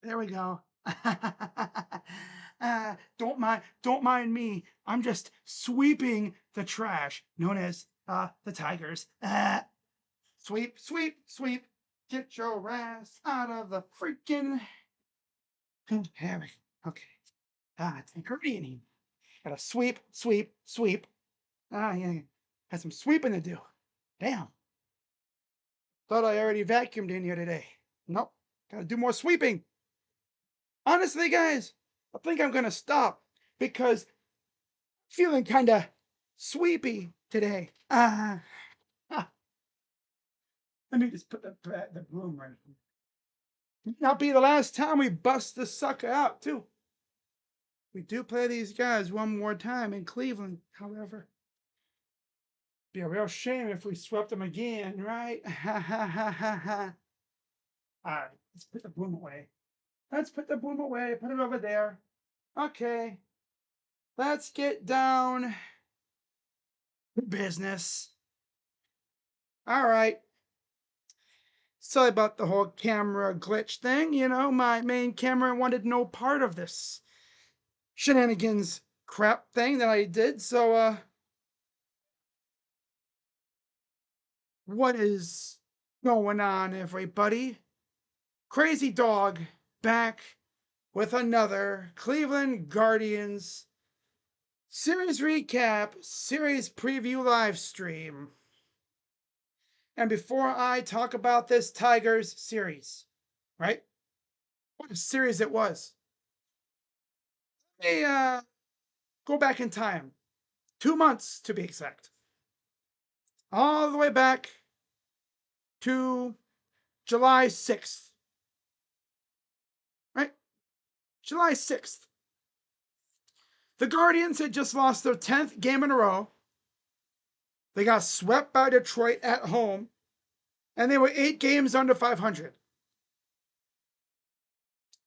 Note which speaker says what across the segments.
Speaker 1: There we go. Don't mind me. I'm just sweeping the trash, known as the Tigers. Sweep, sweep, sweep. Get your ass out of the freaking hammock. Okay. It's inconvenient. Gotta sweep, sweep, sweep. Yeah. Had some sweeping to do. Damn. Thought I already vacuumed in here today. Nope. Gotta do more sweeping. Honestly, guys, I think I'm gonna stop because I'm feeling kind of sweepy today. Let me just put the broom right here. Not be the last time we bust this sucker out, too. We do play these guys one more time in Cleveland, however. Be a real shame if we swept them again, right? Ha ha ha ha ha. All right, let's put the broom away. Let's put the broom away. Put it over there. Okay. Let's get down to business. All right. Sorry about the whole camera glitch thing. You know, my main camera wanted no part of this shenanigans crap thing that I did. So, what is going on, everybody? Crazy Dog back with another Cleveland Guardians series recap, series preview live stream. And before I talk about this Tigers series, right? What a series it was. Let me go back in time. 2 months to be exact. All the way back to July 6th. Right? July 6th. The Guardians had just lost their 10th game in a row. They got swept by Detroit at home, and they were 8 games under 500.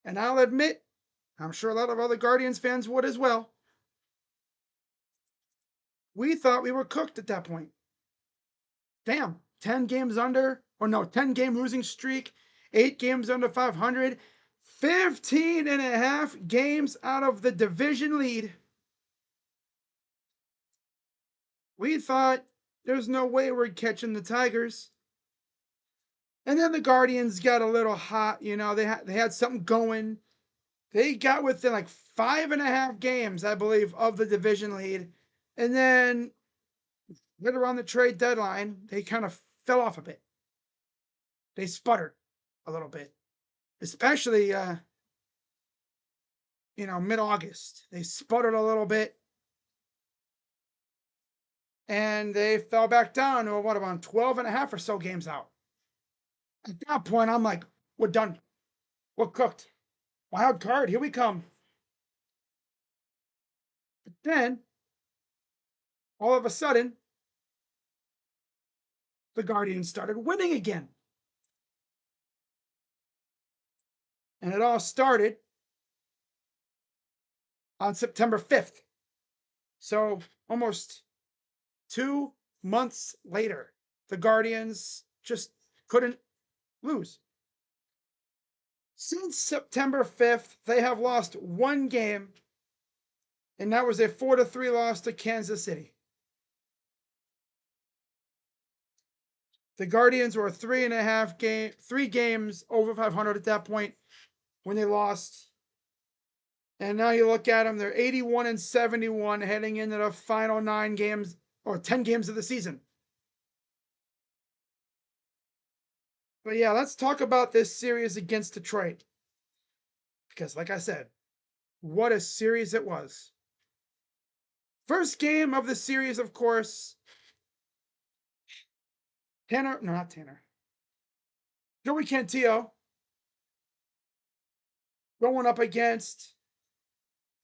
Speaker 1: And I'll admit, I'm sure a lot of other Guardians fans would as well. We thought we were cooked at that point. Damn, 10 games under, or no, 10-game losing streak, 8 games under 500, 15 and a half games out of the division lead. We thought there's no way we're catching the Tigers. And then the Guardians got a little hot, you know, they had something going. They got within like 5.5 games, I believe, of the division lead. And then right around the trade deadline, they kind of fell off a bit. They sputtered a little bit, especially mid-August. They sputtered a little bit, and they fell back down to what, about 12 and a half or so games out. At that point, I'm like, we're done. We're cooked. Wild card, here we come. But then, all of a sudden, the Guardians started winning again. And it all started on September 5th. So almost 2 months later, the Guardians just couldn't lose. Since September 5th, they have lost one game, and that was a 4-3 loss to Kansas City. The Guardians were 3 games over 500 at that point when they lost. And now you look at them, they're 81 and 71 heading into the final 9 games or 10 games of the season. But yeah, let's talk about this series against Detroit. Because, like I said, what a series it was. First game of the series, of course. Not Tanner. Joey Cantillo going up against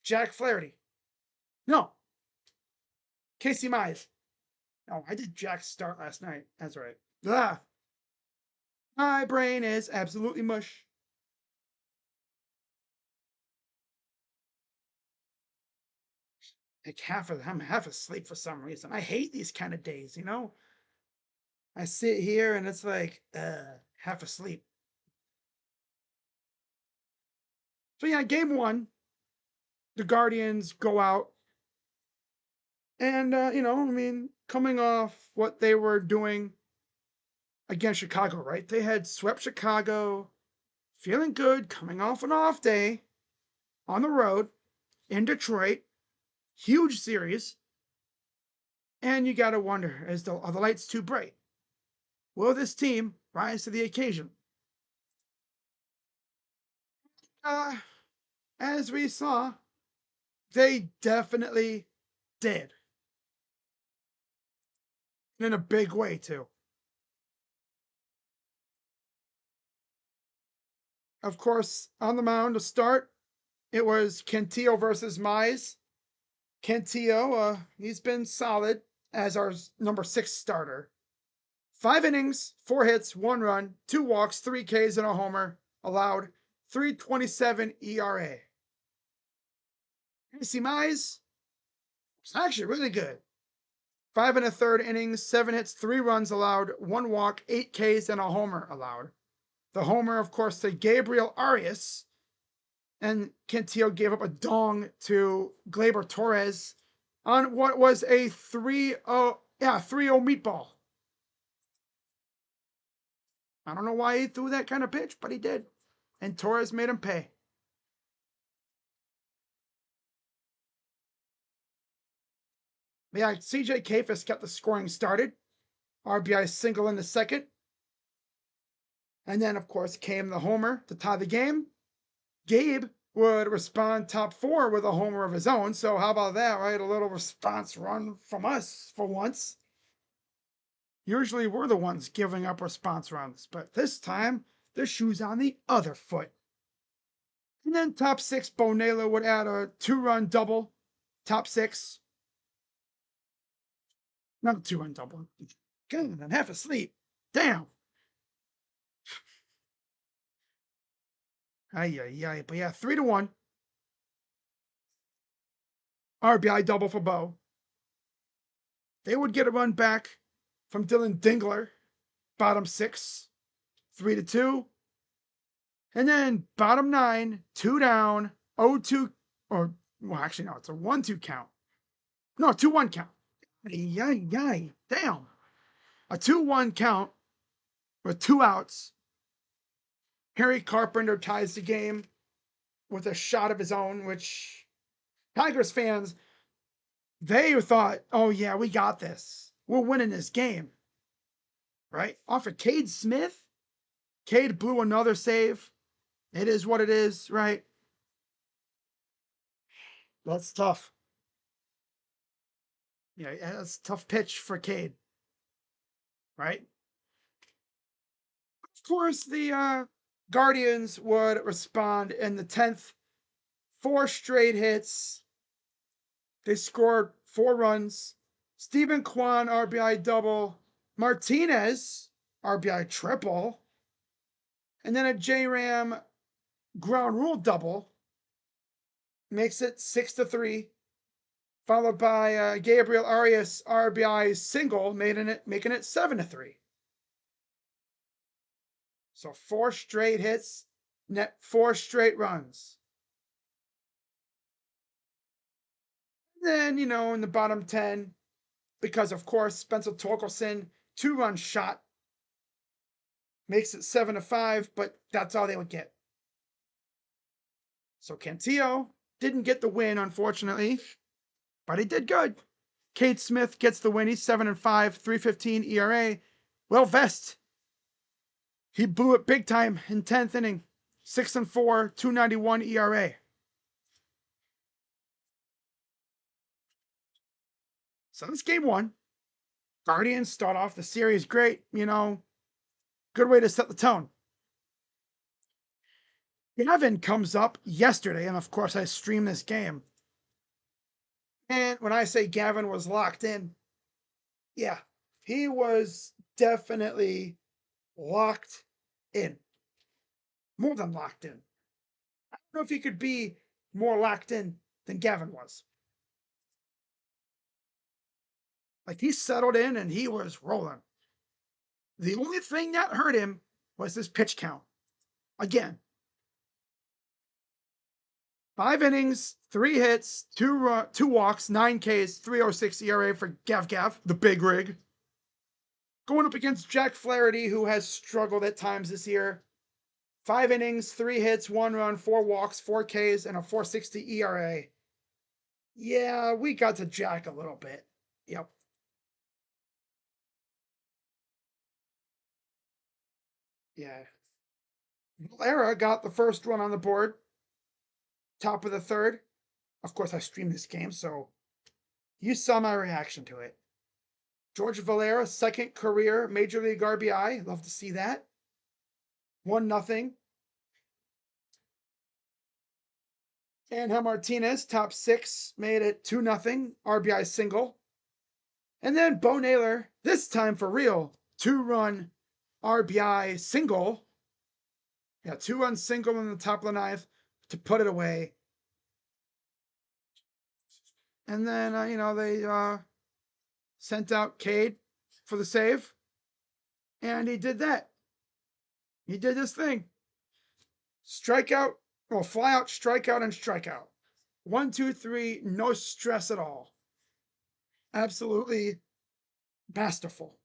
Speaker 1: Jack Flaherty. No, Casey Mize. Oh, I did Jack's start last night. That's right. My brain is absolutely mush. Like I'm half asleep for some reason. I hate these kind of days, you know? I sit here and it's like, half asleep. So yeah, game one, the Guardians go out and coming off what they were doing against Chicago, right? They had swept Chicago, feeling good, coming off an off day on the road in Detroit, huge series. And you got to wonder, are the lights too bright? Will this team rise to the occasion? Uh, as we saw, they definitely did. In a big way, too. Of course, on the mound to start, it was Cantillo versus Mize. Cantillo, he's been solid as our number 6 starter. 5 innings, 4 hits, 1 run, 2 walks, 3 Ks, and a homer allowed. 3.27 ERA. Casey Mize was actually really good. 5 1/3 innings, 7 hits, 3 runs allowed, 1 walk, 8 Ks, and a homer allowed. The homer, of course, to Gabriel Arias. And Cantillo gave up a dong to Gleyber Torres on what was a 3-0 meatball. I don't know why he threw that kind of pitch, but he did. And Torres made him pay. Yeah, CJ Kafis got the scoring started. RBI single in the second. And then, of course, came the homer to tie the game. Gabe would respond top 4 with a homer of his own. So how about that, right? A little response run from us for once. Usually we're the ones giving up response runs, but this time the shoe's on the other foot. And then top 6, Bo Naylor would add a 2-run double. Top 6. Not a 2-run double. God, I'm half asleep. Damn. Ay. But yeah, 3-1. RBI double for Bo. They would get a run back from Dylan Dingler. Bottom 6. 3-2. And then bottom 9, 2 down, 0-2, or, well, actually, no, it's a 1-2 count. No, 2-1 count. Yay. Damn. A 2-1 count with 2 outs. Harry Carpenter ties the game with a shot of his own, which Tigers fans, they thought, oh, yeah, we got this. We're winning this game. Right? Off of Cade Smith. Cade blew another save. It is what it is, right? That's tough. Yeah, that's a tough pitch for Cade. Right? Of course, the Guardians would respond in the 10th. 4 straight hits. They scored 4 runs. Stephen Kwan, RBI double. Martinez, RBI triple. And then a J-Ram ground rule double. Makes it 6-3. Followed by Gabriel Arias, RBI single, making it 7-3. So 4 straight hits, net 4 straight runs. Then, in the bottom 10, because of course, Spencer Torkelson, 2-run shot, makes it 7-5, but that's all they would get. So Cantillo didn't get the win, unfortunately, but he did good. Cade Smith gets the win. He's 7-5, 3.15 ERA. Well, Vest, he blew it big time in 10th inning. 6-4, 2.91 ERA. So that's game 1. Guardians start off the series great. Good way to set the tone. Gavin comes up yesterday, and of course I streamed this game. And when I say Gavin was locked in, yeah, he was definitely locked in. More than locked in. I don't know if he could be more locked in than Gavin was. Like, he settled in and he was rolling. The only thing that hurt him was his pitch count. Again, 5 innings, 3 hits, 2 walks, 9 Ks, 3.06 ERA for Gav, the big rig. Going up against Jack Flaherty, who has struggled at times this year. 5 innings, 3 hits, 1 run, 4 walks, 4 Ks, and a 4.60 ERA. Yeah, we got to Jack a little bit. Yep. Yeah. Valera got the first run on the board, top of the third. Of course, I streamed this game, so you saw my reaction to it. George Valera, second career Major League RBI. Love to see that. 1-0. Angel Martinez, top 6, made it 2-0. RBI single. And then Bo Naylor, this time for real, 2-run RBI single. Yeah, 2-run single in the top of the ninth to put it away. And then, they sent out Cade for the save. And he did that. He did this thing. Strikeout, well, fly out, strikeout, and strikeout. 1, 2, 3, no stress at all. Absolutely masterful.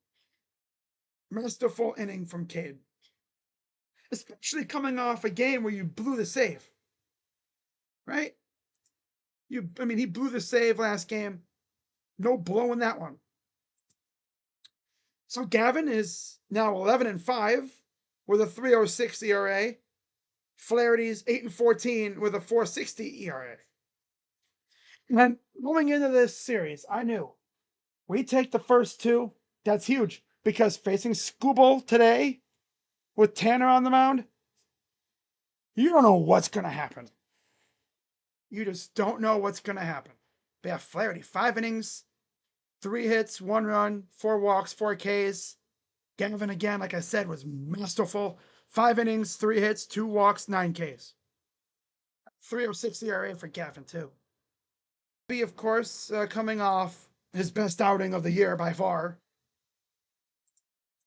Speaker 1: Masterful inning from Cade. Especially coming off a game where you blew the save. Right? He blew the save last game. No blowing that one. So Gavin is now 11-5 with a 3.06 ERA. Flaherty's 8-14 with a 4.60 ERA. And going into this series, I knew we take the first 2. That's huge because facing Skubal today with Tanner on the mound, you don't know what's going to happen. You just don't know what's going to happen. But yeah, Flaherty, 5 innings, 3 hits, 1 run, 4 walks, 4 Ks. Gavin, again, like I said, was masterful. 5 innings, 3 hits, 2 walks, 9 Ks. 3.06 ERA for Gavin, too. Of course, coming off his best outing of the year by far.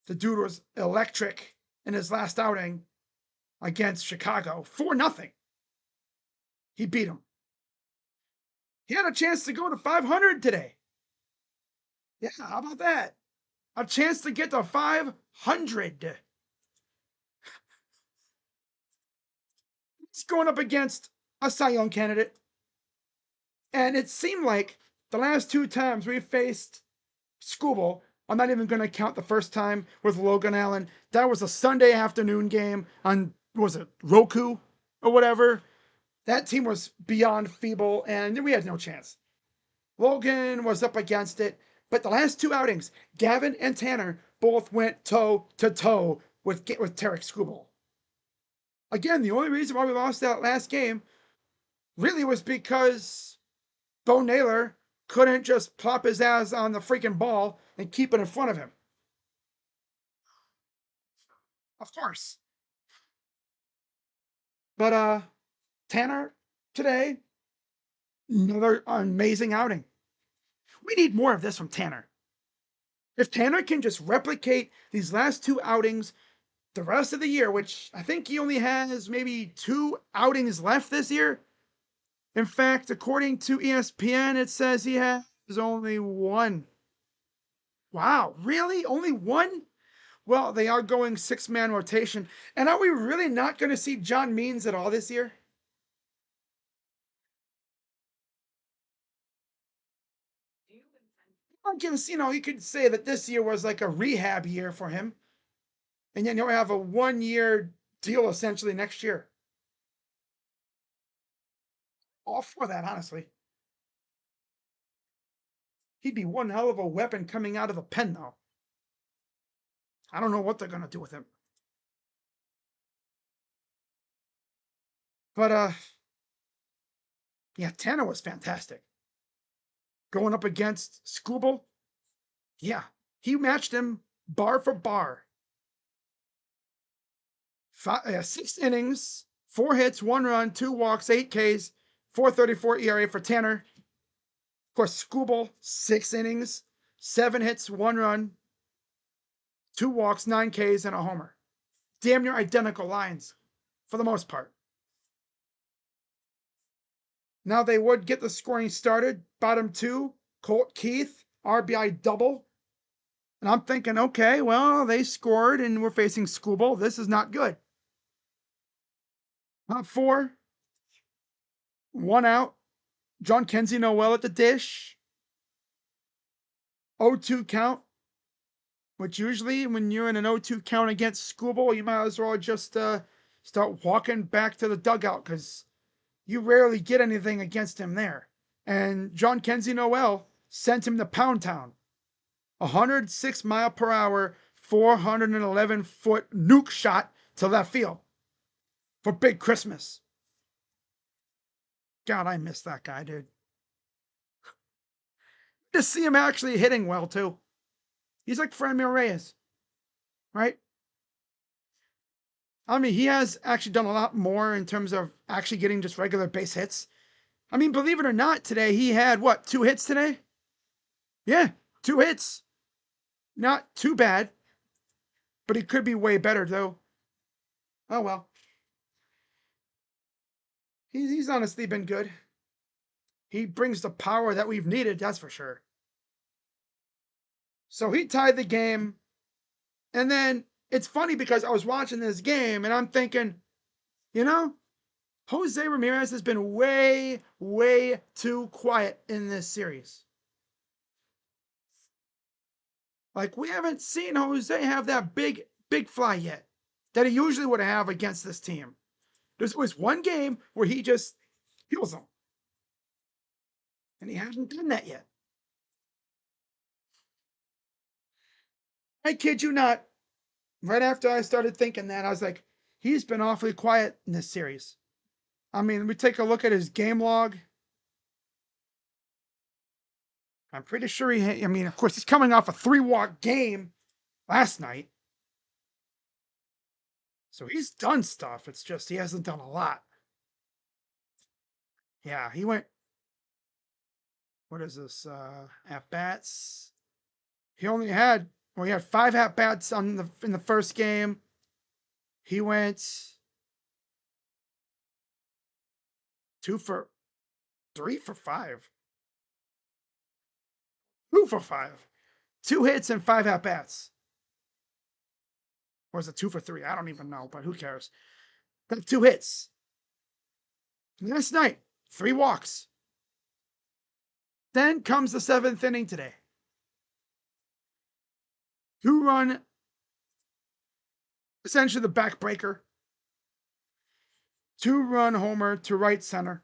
Speaker 1: The dude was electric in his last outing against Chicago. 4-0. He beat him. He had a chance to go to 500 today. Yeah, how about that? A chance to get to 500. He's going up against a Cy Young candidate. And it seemed like the last 2 times we faced Skubal, I'm not even going to count the first time with Logan Allen. That was a Sunday afternoon game on, was it Roku or whatever? That team was beyond feeble, and we had no chance. Logan was up against it, but the last 2 outings, Gavin and Tanner both went toe-to-toe with Tarek Skubal. Again, the only reason why we lost that last game really was because Bo Naylor couldn't just plop his ass on the freaking ball and keep it in front of him. Of course. But Tanner today, another amazing outing. We need more of this from Tanner. If Tanner can just replicate these last 2 outings the rest of the year, which I think he only has maybe 2 outings left this year. In fact, according to ESPN, it says he has only 1. Wow, really? Only 1? Well, they are going 6-man rotation. And are we really not going to see John Means at all this year? I guess, you could say that this year was like a rehab year for him. And then he'll have a 1-year deal essentially next year. All for that, honestly. He'd be one hell of a weapon coming out of the pen, though. I don't know what they're going to do with him. But, yeah, Tanner was fantastic. Going up against Skubal, yeah, he matched him bar for bar. 6 innings, 4 hits, 1 run, 2 walks, 8 Ks, 4.34 ERA for Tanner. Of course, Skubal, 6 innings, 7 hits, 1 run, 2 walks, 9 Ks, and a homer. Damn near identical lines for the most part. Now they would get the scoring started. Bottom 2, Colt Keith, RBI double. And I'm thinking, okay, well, they scored and we're facing Scooble. This is not good. Top 4, 1 out. John Kenzie Noel at the dish. 0-2 count. Which usually when you're in an 0-2 count against Scooble, you might as well just start walking back to the dugout because you rarely get anything against him there. And John Kenzie Noel sent him to Pound Town. 106 mile per hour, 411-foot nuke shot to left field for Big Christmas. God, I miss that guy, dude. To see him actually hitting well, too. He's like Franmil Reyes, right? I mean, he has actually done a lot more in terms of actually getting just regular base hits. I mean, believe it or not, today he had, what, 2 hits today? Yeah, 2 hits. Not too bad, but he could be way better, though. Oh, well. He's honestly been good. He brings the power that we've needed, that's for sure. So he tied the game. And then it's funny because I was watching this game and I'm thinking, you know, Jose Ramirez has been way, way too quiet in this series. Like, we haven't seen Jose have that big fly yet that he usually would have against this team. There was one game where he just kills them. And he hasn't done that yet. I kid you not. Right after I started thinking that, I was like, he's been awfully quiet in this series. I mean, we take a look at his game log. I'm pretty sure I mean, of course, he's coming off a 3-walk game last night. So he's done stuff. It's just he hasn't done a lot. Yeah, he went, what is this, at-bats? He only had, well, he had 5 at-bats in the first game. He went 3 for 5. 2 for 5. 2 hits and 5 at-bats. Or is it 2 for 3? I don't even know, but who cares? Got 2 hits. Last night, 3 walks. Then comes the 7th inning today. 2-run, essentially the backbreaker. 2-run homer to right center.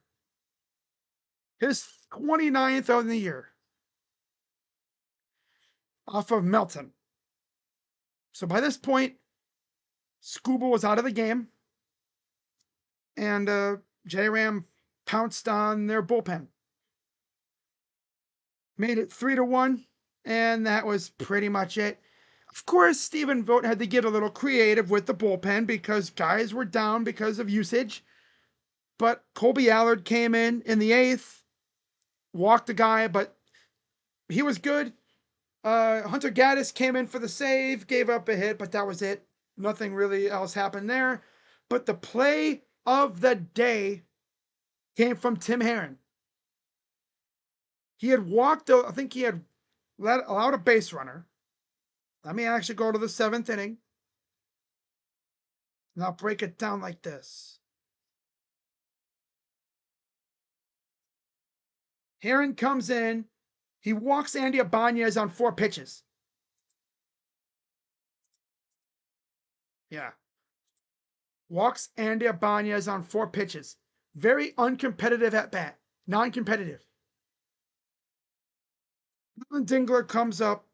Speaker 1: His 29th of the year. Off of Melton. So by this point, Scooble was out of the game. And J-Ram pounced on their bullpen. Made it 3-1. And that was pretty much it. Of course, Stephen Vogt had to get a little creative with the bullpen because guys were down because of usage. But Colby Allard came in the 8th, walked the guy, but he was good. Hunter Gaddis came in for the save, gave up a hit, but that was it. Nothing really else happened there. But the play of the day came from Tim Herron. He had walked, I think he had allowed a base runner. Let me actually go to the 7th inning. And I'll break it down like this. Herron comes in. He walks Andy Ibanez on 4 pitches. Yeah. Walks Andy Ibanez on 4 pitches. Very uncompetitive at bat. Non-competitive. Dingler comes up.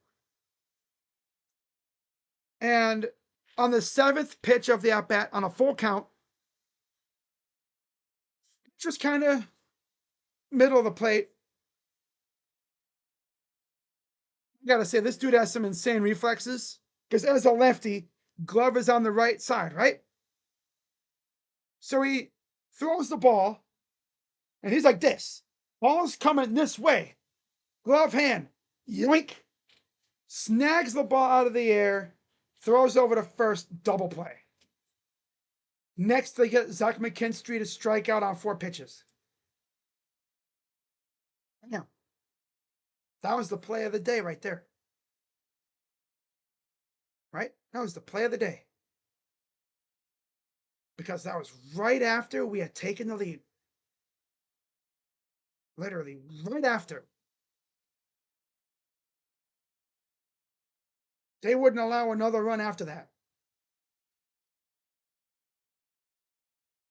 Speaker 1: And on the 7th pitch of the at-bat, on a full count, just kind of middle of the plate. I gotta say, this dude has some insane reflexes. Because as a lefty, glove is on the right side, right? So he throws the ball, and he's like this. Ball's coming this way. Glove hand. Yoink. Snags the ball out of the air. Throws over to first. Double play. Next, they get Zach McKinstry to strike out on 4 pitches. Yeah. That was the play of the day right there. Right? That was the play of the day. Because that was right after we had taken the lead. Literally, right after. They wouldn't allow another run after that.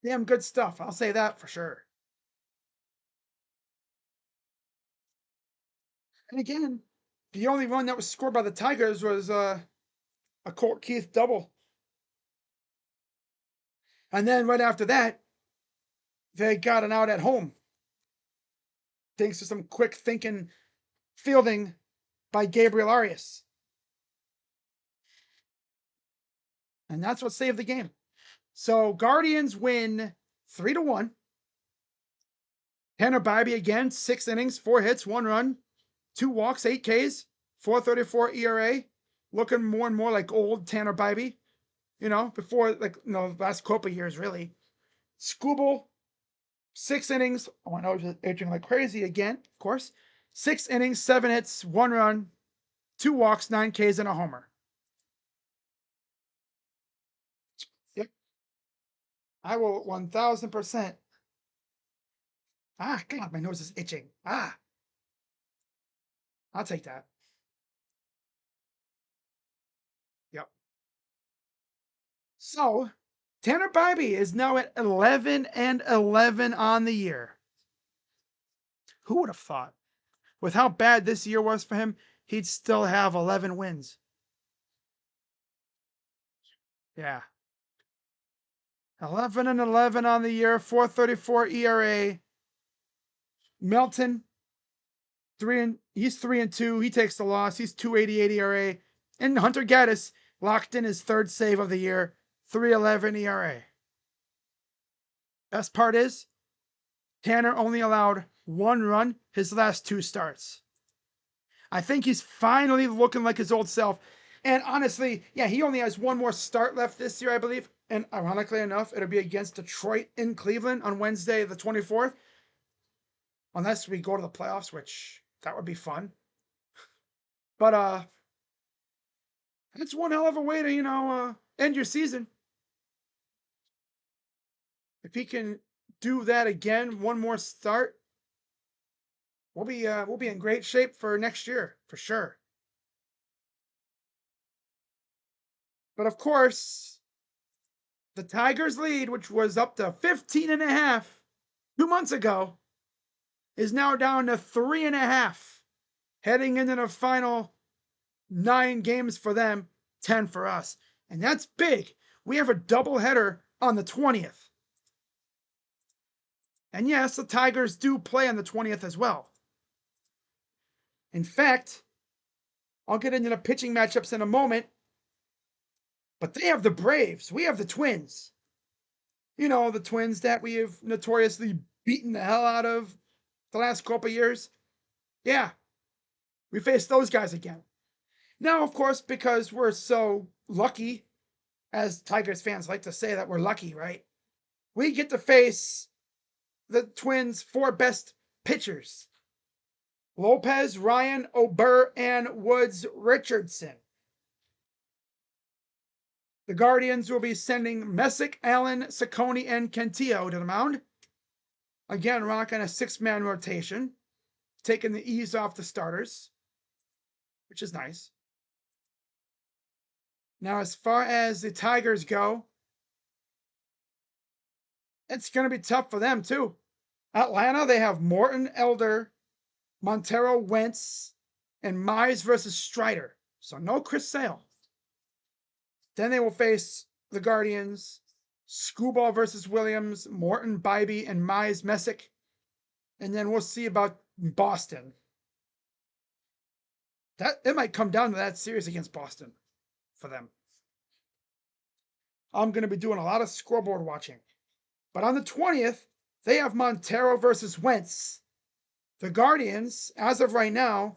Speaker 1: Damn good stuff. I'll say that for sure. And again, the only run that was scored by the Tigers was a Colt Keith double. And then right after that, they got an out at home. Thanks to some quick thinking fielding by Gabriel Arias. And that's what saved the game. So Guardians win 3-1. Tanner Bibee again, 6 innings, 4 hits, 1 run, 2 walks, 8 Ks, 4.34 ERA. Looking more and more like old Tanner Bibee. Before the last couple of years, really. Skubal, 6 innings. Oh, I know he's aging like crazy again, of course. 6 innings, 7 hits, 1 run, 2 walks, 9 Ks, and a homer. Yep. I will 1000%. God, my nose is itching. I'll take that. Yep. So, Tanner Bibee is now at 11-11 on the year. Who would have thought? With how bad this year was for him, he'd still have 11 wins. Yeah. 11-11 on the year, 4.34 ERA. Melton, he's 3-2. He takes the loss. He's 2.88 ERA. And Hunter Gaddis locked in his 3rd save of the year, 3.11 ERA. Best part is, Tanner only allowed 1 run his last 2 starts. I think he's finally looking like his old self. And honestly, yeah, he only has 1 more start left this year, I believe. And ironically enough, it'll be against Detroit in Cleveland on Wednesday, the 24th. Unless we go to the playoffs, which that would be fun. But that's one hell of a way to, end your season. If he can do that again, 1 more start, we'll be in great shape for next year, for sure. But of course, the Tigers' lead, which was up to 15.5 2 months ago, is now down to 3.5, heading into the final 9 games for them, 10 for us. And that's big. We have a doubleheader on the 20th. And yes, the Tigers do play on the 20th as well. In fact, I'll get into the pitching matchups in a moment, but they have the Braves. We have the Twins. The Twins that we have notoriously beaten the hell out of the last couple of years. Yeah, we face those guys again. Now, of course, because we're so lucky, as Tigers fans like to say that we're lucky, right? We get to face the Twins' 4 best pitchers: Lopez, Ryan, Ober, and Woods Richardson. The Guardians will be sending Messick, Allen, Ciccone, and Cantillo to the mound. Again, rocking a 6-man rotation, taking the ease off the starters, which is nice. Now, as far as the Tigers go, it's going to be tough for them, too. Atlanta, they have Morton, Elder, Montero, Wentz, and Mize versus Strider. So no Chris Sale. Then they will face the Guardians, Skubal versus Williams, Morton, Bibee, and Mize, Messick. And then we'll see about Boston. It might come down to that series against Boston for them. I'm going to be doing a lot of scoreboard watching. But on the 20th, they have Montero versus Wentz. The Guardians, as of right now,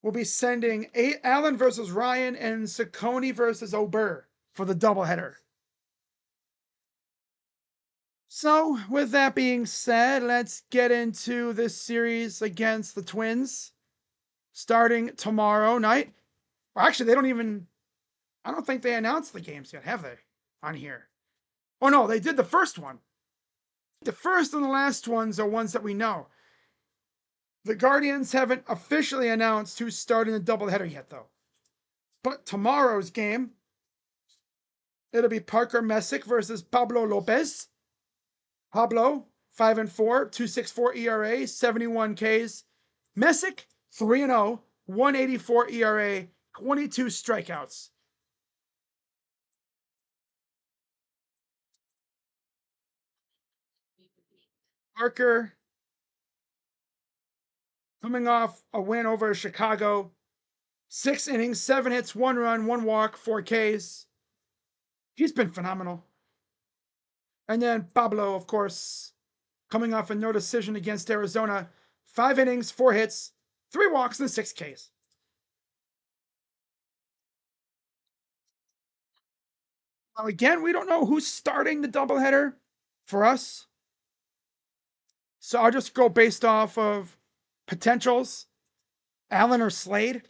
Speaker 1: will be sending Allen versus Ryan and Ciccone versus Ober for the doubleheader. So, with that being said, let's get into this series against the Twins starting tomorrow night. Well, actually, I don't think they announced the games yet, have they? On here. Oh, no, they did the first one. The first and the last ones are ones that we know. The Guardians haven't officially announced who's starting the doubleheader yet, though. But tomorrow's game, it'll be Parker Messick versus Pablo Lopez. Pablo, 5-4, 2.64 ERA, 71 Ks. Messick, 3-0, 184 ERA, 22 strikeouts. Parker, coming off a win over Chicago, 6 innings, 7 hits, 1 run, 1 walk, 4 Ks. He's been phenomenal. And then Pablo, of course, coming off a no decision against Arizona, 5 innings, 4 hits, 3 walks, and 6 Ks. Now, again, we don't know who's starting the doubleheader for us. So I'll just go based off of potentials. Allen or Slade,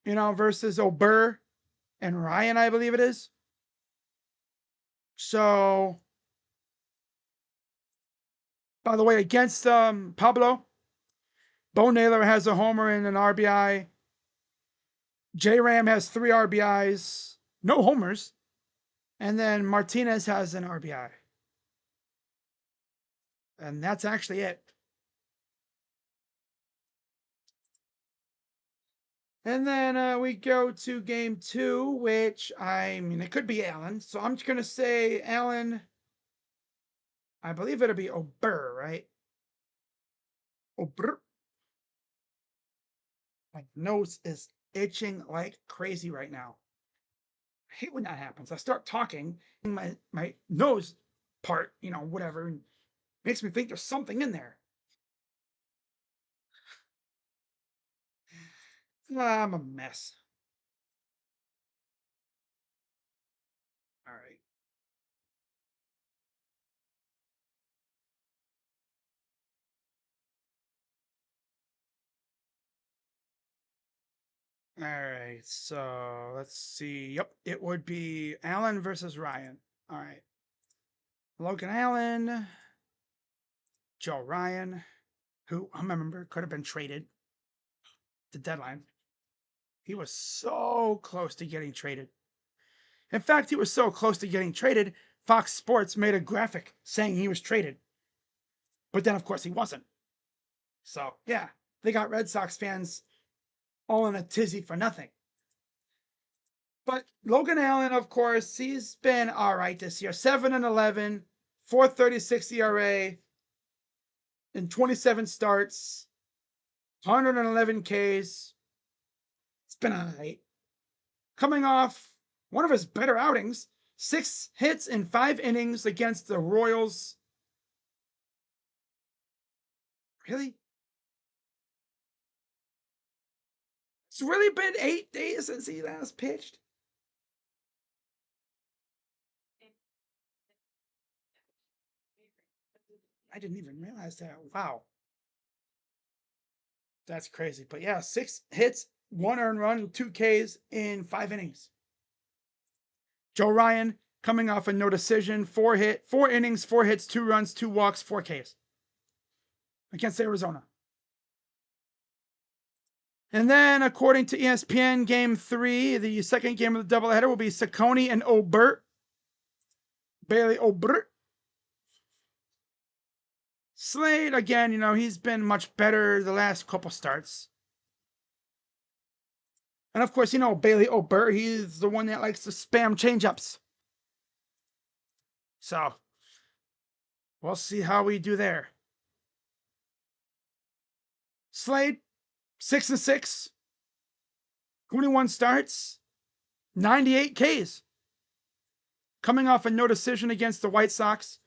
Speaker 1: versus Ober and Ryan, I believe it is. So, by the way, against Pablo, Bo Naylor has a homer and an RBI. J Ram has 3 RBIs, no homers. And then Martinez has an RBI. And that's actually it. And then we go to game 2, which, it could be Allen. So I'm just going to say Allen. I believe it'll be Ober, right? Ober. My nose is itching like crazy right now. I hate when that happens. I start talking, and my nose part, whatever, makes me think there's something in there. I'm a mess. All right. All right. So let's see. Yep. It would be Allen versus Ryan. All right. Logan Allen, Joe Ryan, who I remember could have been traded the deadline. He was so close to getting traded. In fact, he was so close to getting traded, Fox Sports made a graphic saying he was traded. But then, of course, he wasn't. So, yeah, they got Red Sox fans all in a tizzy for nothing. But Logan Allen, of course, he's been all right this year. 7-11, 4.36 ERA in 27 starts, 111 Ks. It's been all right. Coming off one of his better outings, 6 hits in 5 innings against the Royals. Really? It's really been 8 days since he last pitched. I didn't even realize that. Wow. That's crazy. But yeah, 6 hits, 1 earned run, 2 Ks in 5 innings. Joe Ryan coming off a no decision, 4 innings, 4 hits, 2 runs, 2 walks, 4 Ks against Arizona. And then, according to ESPN, game 3, the second game of the doubleheader will be Saccone and Obert. Bailey Obert. Slade, again, he's been much better the last couple starts. And of course, Bailey Obert, he's the one that likes to spam changeups. So, we'll see how we do there. Slade, 6-6, 21 starts, 98 Ks. Coming off a no decision against the White Sox,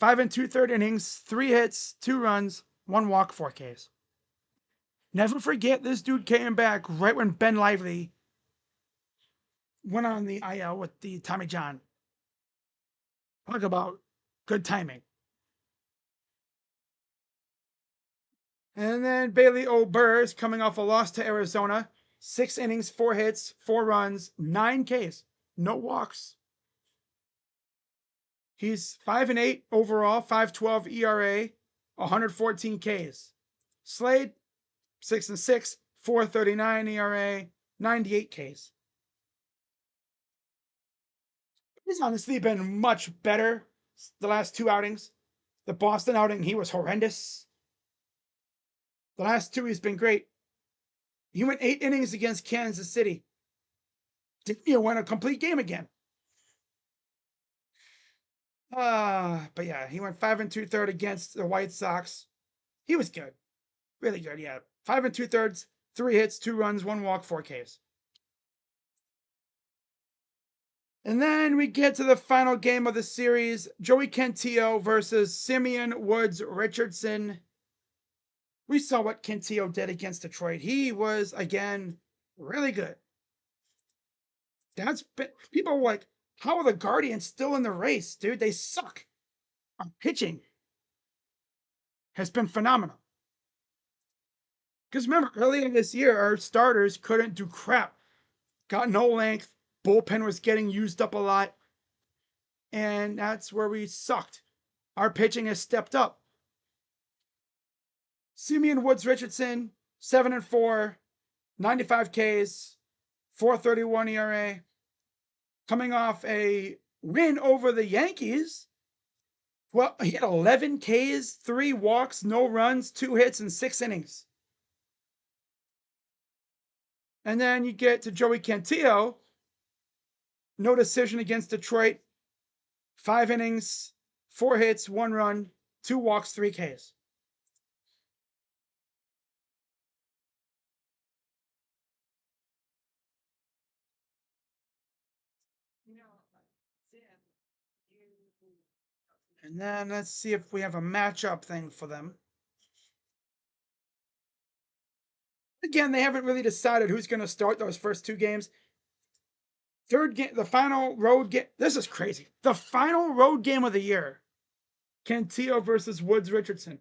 Speaker 1: 5 2/3 innings, 3 hits, 2 runs, 1 walk, 4 Ks. Never forget, this dude came back right when Ben Lively went on the IL with the Tommy John. Talk about Good timing. And then Bailey O'Burrs coming off a loss to Arizona. 6 innings, 4 hits, 4 runs, 9 Ks, no walks. He's 5-8 overall, 5.12 ERA, 114 Ks. Slade, 6-6, 4.39 ERA, 98 Ks. He's honestly been much better the last 2 outings. The Boston outing, he was horrendous. The last 2, he's been great. He went 8 innings against Kansas City. Didn't you win a complete game again? But yeah, he went 5 2/3 against the White Sox. He was good, really good. Yeah, 5 2/3, 3 hits, 2 runs, 1 walk, 4 Ks. And then we get to the final game of the series: Joey Cantillo versus Simeon Woods Richardson. We saw what Cantillo did against Detroit. He was again really good. That's been, people were like, how are the Guardians still in the race, dude? They suck. Our pitching has been phenomenal. Because remember, earlier this year, our starters couldn't do crap. Got no length. Bullpen was getting used up a lot. And that's where we sucked. Our pitching has stepped up. Simeon Woods Richardson, 7-4, 95 Ks, 4.31 ERA. Coming off a win over the Yankees. Well, he had 11 Ks, 3 walks, no runs, 2 hits, and 6 innings. And then you get to Joey Cantillo. No decision against Detroit. 5 innings, 4 hits, 1 run, 2 walks, 3 Ks. And then let's see if we have a matchup thing for them. Again, they haven't really decided who's going to start those first 2 games. Third game, the final road game. This is crazy. The final road game of the year: Cantillo versus Woods Richardson.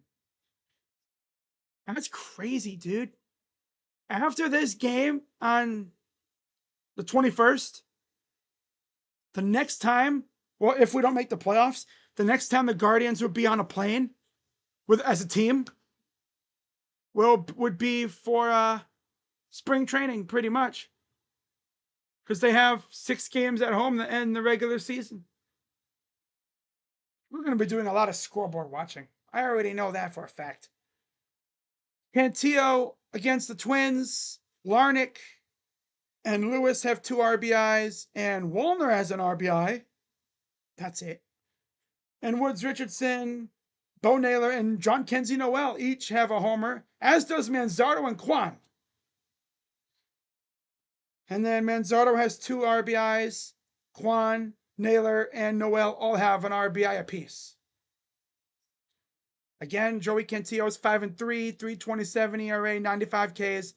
Speaker 1: That's crazy, dude. After this game on the 21st, the next time, well, if we don't make the playoffs, the next time the Guardians would be on a plane with as a team would be for spring training, pretty much. Because they have 6 games at home to end the regular season. We're going to be doing a lot of scoreboard watching. I already know that for a fact. Cantillo against the Twins. Larnick and Lewis have 2 RBIs, and Wallner has an RBI. That's it. And Woods Richardson, Bo Naylor, and John Kenzie Noel each have a homer, as does Manzardo and Kwan. And then Manzardo has 2 RBIs. Kwan, Naylor, and Noel all have an RBI apiece. Again, Joey Cantillo is 5-3, 3.27 ERA, 95 Ks.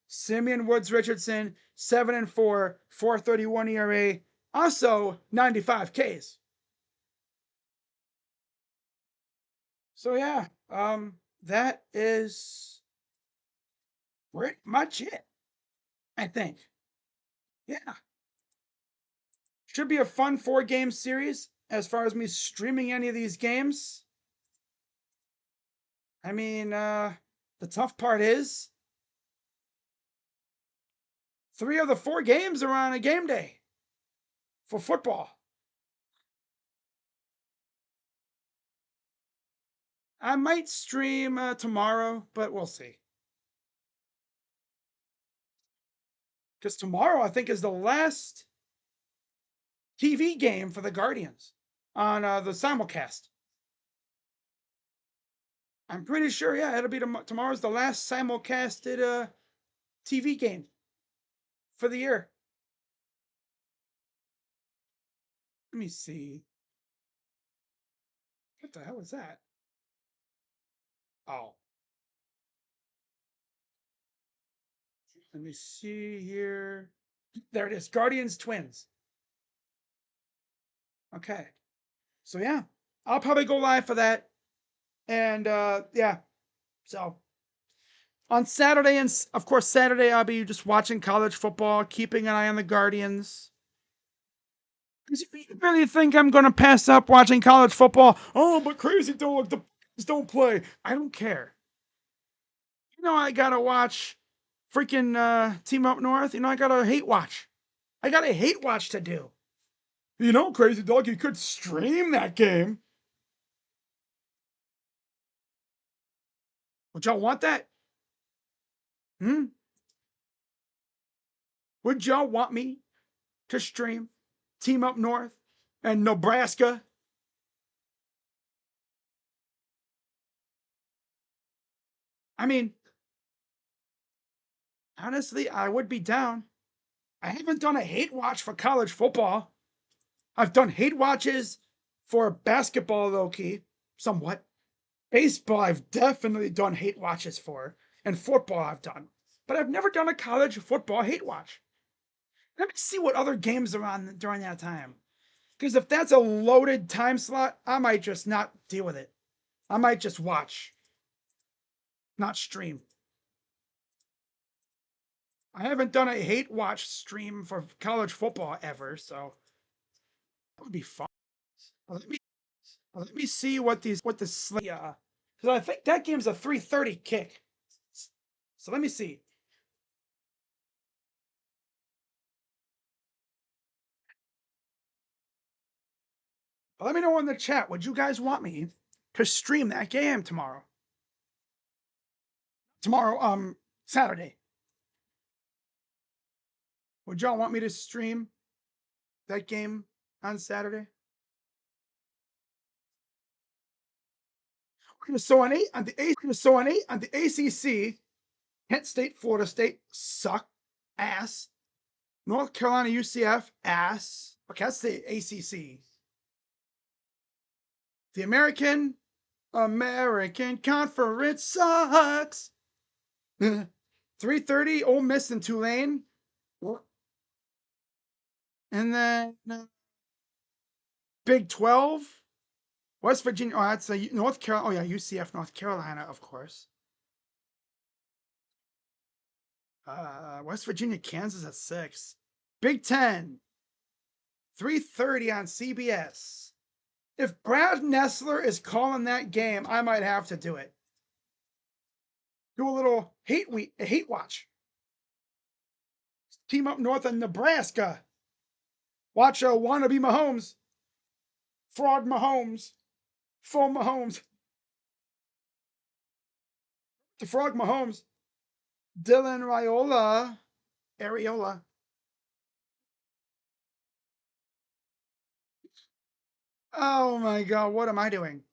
Speaker 1: Simeon Woods Richardson, 7-4, 4.31 ERA, also 95 Ks. So yeah, that is pretty much it, I think. Yeah. Should be a fun 4-game series as far as me streaming any of these games. I mean, the tough part is 3 of the 4 games are on a game day for football. I might stream tomorrow, but we'll see. Because tomorrow, I think, is the last TV game for the Guardians on the simulcast. I'm pretty sure, yeah, it'll be tomorrow's the last simulcasted TV game for the year. Let me see. What the hell is that? Oh. Let me see here. There it is. Guardians Twins. Okay. So yeah. I'll probably go live for that. And yeah, so on Saturday, and of course Saturday, I'll be just watching college football, keeping an eye on the Guardians. Because if you really think I'm going to pass up watching college football, oh, but crazy dog, the don't play. I don't care. You know, I gotta watch freaking Team Up North. You know, I gotta hate watch. I got a hate watch to do. You know, crazy dog, you could stream that game. Would y'all want that? Hmm? Would y'all want me to stream Team Up North and Nebraska? I mean, honestly, I would be down. I haven't done a hate watch for college football. I've done hate watches for basketball, low key, somewhat. Baseball, I've definitely done hate watches for, and football, I've done. But I've never done a college football hate watch. Let me see what other games are on during that time. Because if that's a loaded time slot, I might just not deal with it. I might just watch, not stream. I haven't done a hate watch stream for college football ever, so that would be fun. Let me see what the slate. Because I think that game's a 3:30 kick. So let me see. Let me know in the chat. Would you guys want me to stream that game tomorrow? Saturday. Would y'all want me to stream that game on Saturday? So on the ACC, Kent State, Florida State suck ass. North Carolina, UCF ass. Okay, that's the ACC. The American Conference sucks. 3:30, Ole Miss and Tulane. And then Big 12, West Virginia. Oh, that's a North Carolina. Oh, yeah, UCF, North Carolina, of course. West Virginia, Kansas at 6. Big 10, 3:30 on CBS. If Brad Nessler is calling that game, I might have to do it. Do a little hate watch. Team Up North in Nebraska. Watch wannabe Mahomes, fraud Mahomes, full Mahomes, the frog Mahomes, Dylan Areola. Oh my God, what am I doing?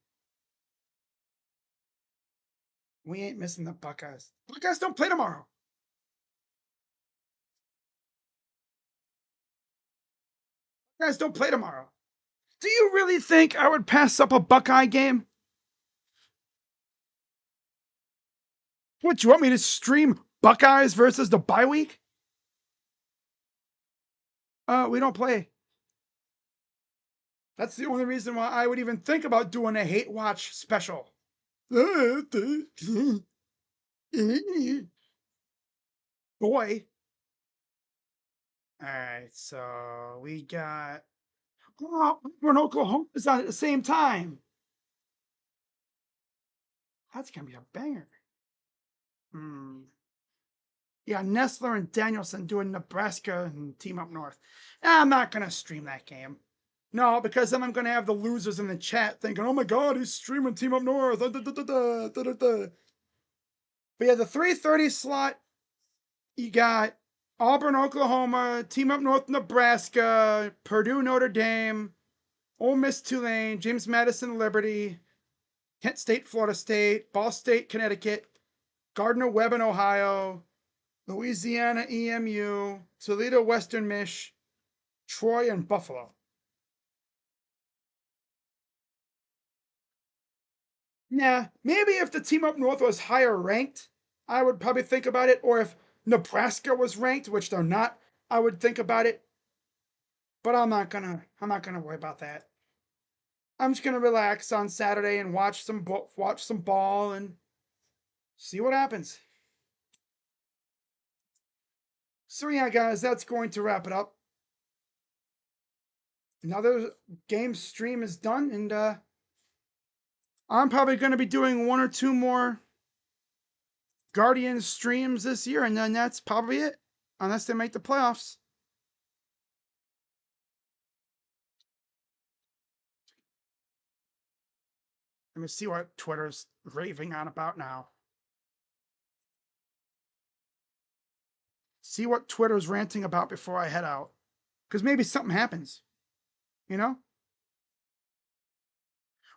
Speaker 1: We ain't missing the Buckeyes. Buckeyes don't play tomorrow. Buckeyes don't play tomorrow. Do you really think I would pass up a Buckeye game? What, you want me to stream Buckeyes versus the bye week? We don't play. That's the only reason why I would even think about doing a hate watch special. Boy. All right, so we got we're in Oklahoma is on at the same time. That's gonna be a banger. Hmm. Yeah, Nestler and Danielson doing Nebraska and Team Up North. I'm not gonna stream that game. No, because then I'm gonna have the losers in the chat thinking, "Oh my God, he's streaming Team Up North." But yeah, the 3:30 slot, you got Auburn, Oklahoma, Team Up North, Nebraska, Purdue, Notre Dame, Ole Miss, Tulane, James Madison, Liberty, Kent State, Florida State, Ball State, Connecticut, Gardner Webb in Ohio, Louisiana, EMU, Toledo, Western Mish, Troy, and Buffalo. Yeah, maybe if the Team Up North was higher ranked, I would probably think about it. Or if Nebraska was ranked, which they're not, I would think about it. But I'm not gonna worry about that. I'm just gonna relax on Saturday and watch some ball and see what happens. So yeah, guys, that's going to wrap it up. Another game stream is done, and I'm probably going to be doing one or two more Guardians streams this year, and then that's probably it, unless they make the playoffs. Let me see what Twitter's raving on about now. See what Twitter's ranting about before I head out, because maybe something happens, you know?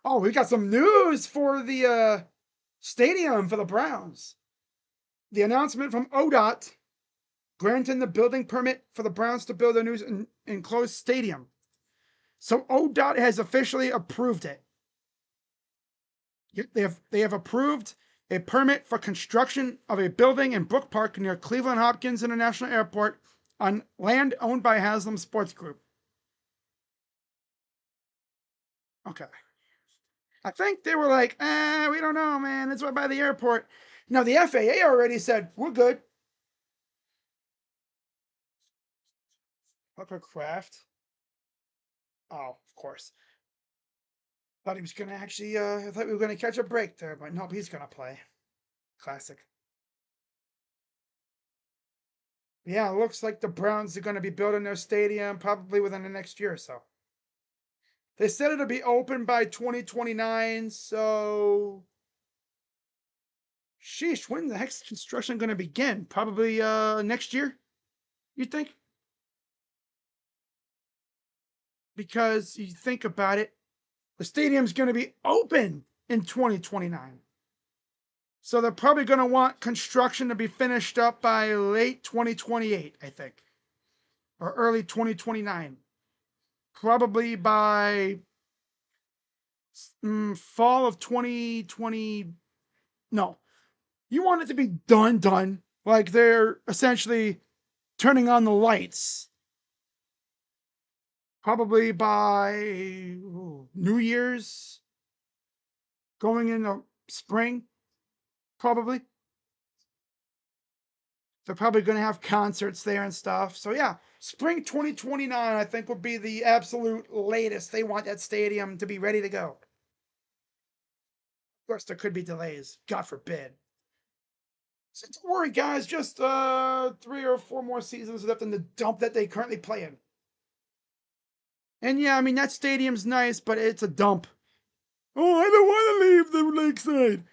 Speaker 1: Oh, we got some news for the stadium for the Browns. The announcement from ODOT granting the building permit for the Browns to build a new enclosed stadium. So ODOT has officially approved it. They have approved a permit for construction of a building in Brook Park near Cleveland Hopkins International Airport on land owned by Haslam Sports Group. Okay. I think they were like, we don't know, man. It's right by the airport. Now, the FAA already said, we're good. Hooker Craft. Oh, of course. Thought he was going to actually, I thought we were going to catch a break there, but nope, he's going to play. Classic. Yeah, it looks like the Browns are going to be building their stadium probably within the next year or so. They said it'll be open by 2029, so sheesh, when the heck's construction going to begin? Probably next year, you think? Because you think about it, the stadium's going to be open in 2029. So they're probably going to want construction to be finished up by late 2028, I think, or early 2029. Probably by fall of 2020. No, you want it to be done. Like they're essentially turning on the lights. Probably by New Year's, going into spring, probably. They're probably going to have concerts there and stuff. So yeah, spring 2029, I think, would be the absolute latest. They want that stadium to be ready to go. Of course, there could be delays. God forbid. So don't worry, guys. Just 3 or 4 more seasons left in the dump that they currently play in. And yeah, I mean, that stadium's nice, but it's a dump. Oh, I don't want to leave the lakeside.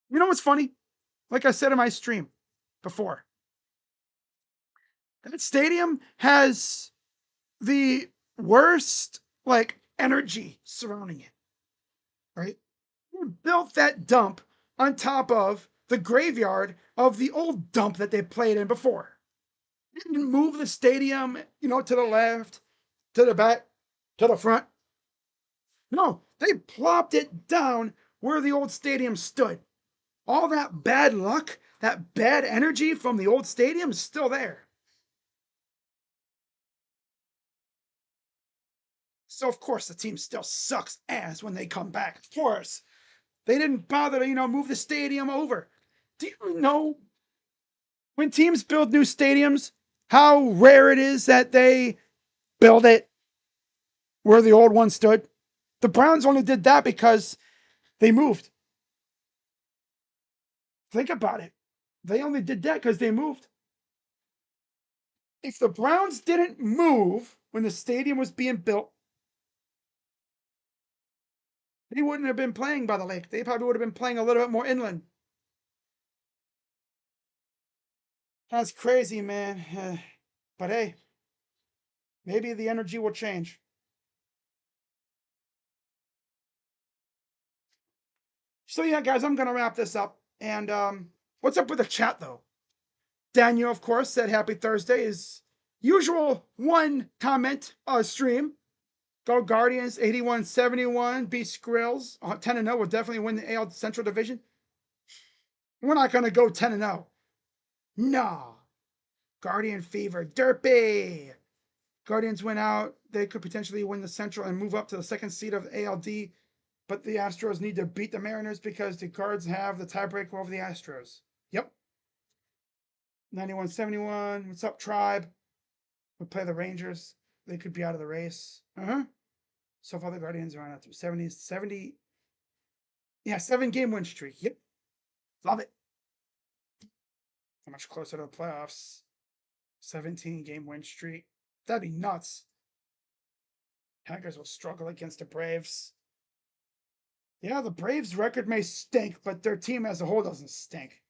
Speaker 1: You know what's funny? Like I said in my stream before, that stadium has the worst, like, energy surrounding it, right? You built that dump on top of the graveyard of the old dump that they played in before. You didn't move the stadium, to the left, to the back, to the front. No, they plopped it down where the old stadium stood. All that bad luck, that bad energy from the old stadium is still there. So, of course, the team still sucks ass when they come back. Of course. They didn't bother to, move the stadium over. Do you know when teams build new stadiums, how rare it is that they build it where the old one stood? The Browns only did that because they moved. Think about it. They only did that because they moved. If the Browns didn't move when the stadium was being built, they wouldn't have been playing by the lake. They probably would have been playing a little bit more inland. That's crazy, man. But hey, maybe the energy will change. So yeah, guys, I'm gonna wrap this up. And what's up with the chat though? Daniel, of course, said happy Thursday. His usual one comment stream. Go Guardians, 81-71. Beat Skrills. 10-0 will definitely win the AL Central Division. We're not gonna go 10-0. No. Guardian Fever. Derpy. Guardians win out. They could potentially win the Central and move up to the second seed of ALD. But the Astros need to beat the Mariners because the Cards have the tiebreaker over the Astros. Yep. 91-71. What's up, Tribe? We'll play the Rangers. They could be out of the race. So far, the Guardians are on a 70. Yeah, 7-game win streak. Yep. Love it. How much closer to the playoffs? 17-game win streak. That'd be nuts. Tigers will struggle against the Braves. Yeah, the Braves' record may stink, but their team as a whole doesn't stink.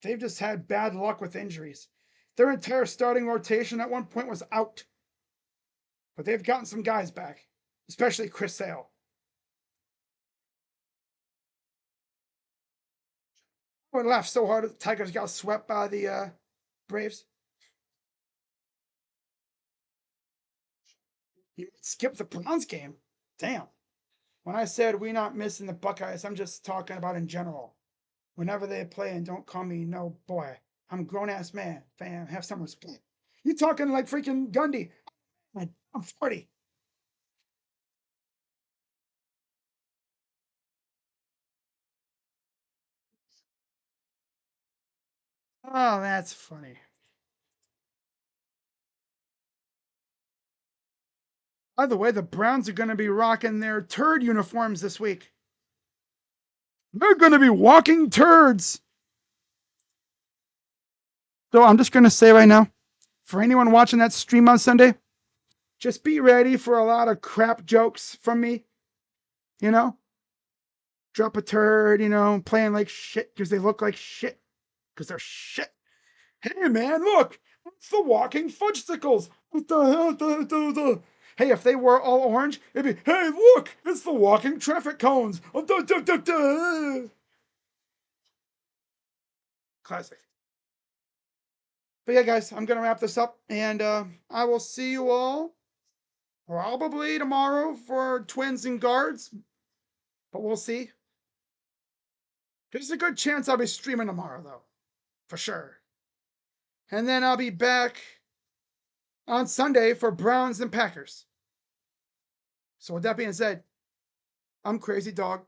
Speaker 1: They've just had bad luck with injuries. Their entire starting rotation at one point was out. But they've gotten some guys back, especially Chris Sale. I would laugh so hard if the Tigers got swept by the Braves. You skipped the Browns game. Damn. When I said we not missing the Buckeyes, I'm just talking about in general. Whenever they play, and don't call me no boy. I'm a grown-ass man. Fam, have some respect. You talking like freaking Gundy. I'm 40. Oh, that's funny. By the way, the Browns are going to be rocking their turd uniforms this week. They're going to be walking turds. So I'm just going to say right now, for anyone watching that stream on Sunday, just be ready for a lot of crap jokes from me. You know, drop a turd, playing like shit because they look like shit because they're shit. Hey, man, look, it's the walking fudgesicles. What the hell? Hey, if they were all orange, it'd be, hey, look, it's the walking traffic cones. Classic. But yeah, guys, I'm going to wrap this up, and I will see you all probably tomorrow for Twins and Guards, but we'll see. There's a good chance I'll be streaming tomorrow, though, for sure. And then I'll be back on Sunday for Browns and Packers. So with that being said, I'm Crazy Dog.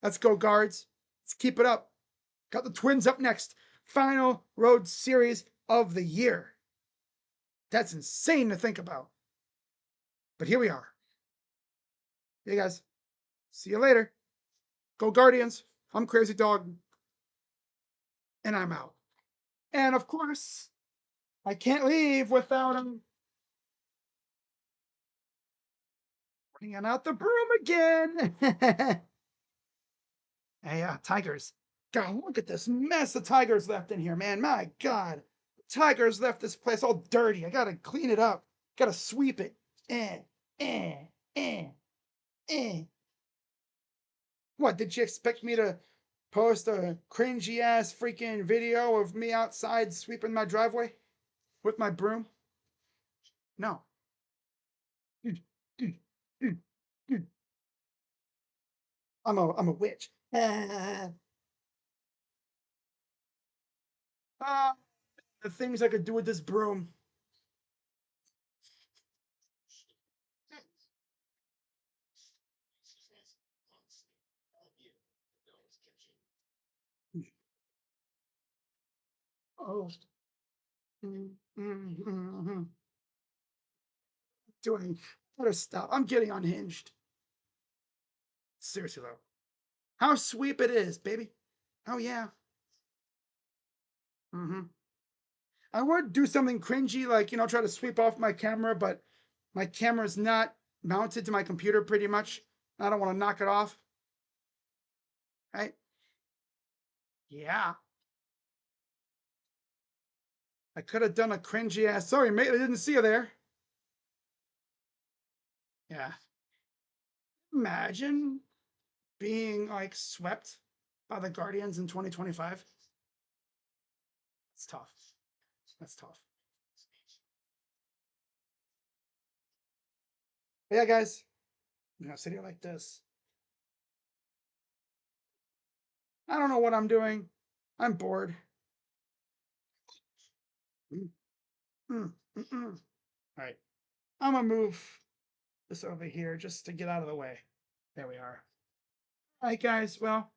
Speaker 1: Let's go, Guards. Let's keep it up. Got the Twins up next. Final road series of the year. That's insane to think about. But here we are. Hey, guys. See you later. Go Guardians. I'm Crazy Dog. And I'm out. And of course, I can't leave without him bringing out the broom again. Hey, Tigers. God, look at this mess of Tigers left in here, man. My God. Tigers left this place all dirty. I gotta clean it up. Gotta sweep it. Eh, eh, eh, eh. What, did you expect me to post a cringy ass freaking video of me outside sweeping my driveway with my broom? No. I'm a witch. The things I could do with this broom. Oh. Doing. Better stop. I'm getting unhinged. Seriously though. How sweep it is, baby. Oh yeah. I would do something cringy, like, try to sweep off my camera, but my camera's not mounted to my computer pretty much. I don't want to knock it off. Right? Yeah. I could have done a cringy ass. Sorry, mate, I didn't see you there. Yeah. Imagine being like swept by the Guardians in 2025. It's tough. That's tough. But yeah, guys, I'm gonna sit here like this. I don't know what I'm doing. I'm bored. Mm, mm, mm, mm. All right. I'm gonna move this over here just to get out of the way. There we are. All right, guys. Well,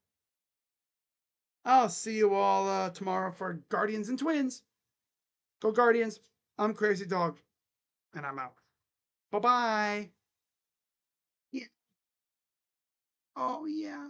Speaker 1: I'll see you all tomorrow for Guardians and Twins. Go Guardians. I'm Crazy Dog, and I'm out. Bye bye. Yeah. Oh, yeah.